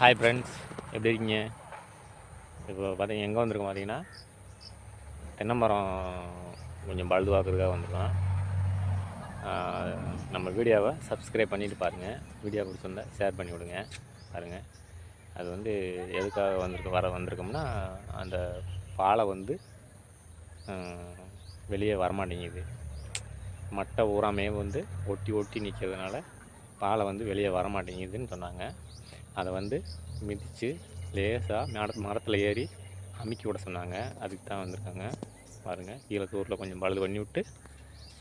Hi friends, எப்படி இருக்கீங்க? இப்போ பார்த்தீங்க எங்கே வந்திருக்கோம் பார்த்தீங்கன்னா, தென்னை மரம் கொஞ்சம் பழுதுவாக்குறதுக்காக வந்திருக்கோம். நம்ம வீடியோவை சப்ஸ்கிரைப் பண்ணிவிட்டு பாருங்கள். வீடியோ பிடிச்சிருந்தா ஷேர் பண்ணி விடுங்க. பாருங்கள், அது வந்து எதுக்காக வந்திருக்கோம்னா, அந்த பாலை வந்து வெளியே வரமாட்டேங்குது. மட்டை ஊறாமே வந்து ஒட்டி ஒட்டி நிற்கிறதுனால பாலை வந்து வெளியே வரமாட்டேங்குதுன்னு சொன்னாங்க. அதை வந்து மிதித்து லேசாக மரத்தில் ஏறி அமுக்கி விட சொன்னாங்க. அதுக்கு தான் வந்திருக்காங்க. பாருங்கள், கீழே தூரில் கொஞ்சம் பழுது பண்ணி விட்டு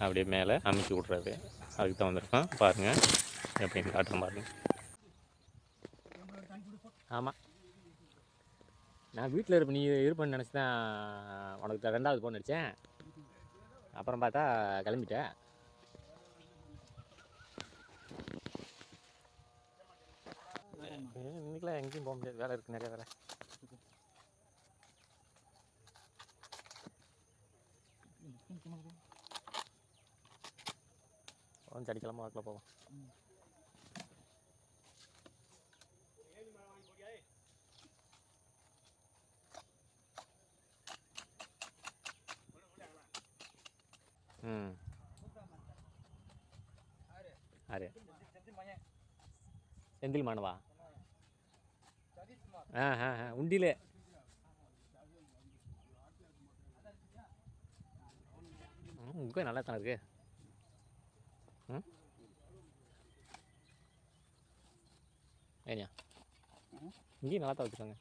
அப்படியே மேலே அமுக்கி விட்றது. அதுக்கு தான் வந்திருக்கோம். பாருங்கள், எப்படின்னு காட்டுறேன் பாருங்கள். ஆமாம், நான் வீட்டில் இருப்பேன். நீ இருப்பேன்னு நினச்சி தான் உனக்கு 2வது ஃபோன் அடித்தேன். அப்புறம் பார்த்தா கிளம்பிட்டேன். இன்றைக்கெலாம் எங்கேயும் போக முடியாது, வேலை இருக்குது, நிறைய வேலை. சனிக்கிழமை வாக்கில் போவோம். ஆறு செந்தில் மாணவா? உண்டியிலே இங்கே நல்லா தானே இருக்கு. ஏனியா இங்கேயும் நல்லா தான் வச்சுருக்காங்க.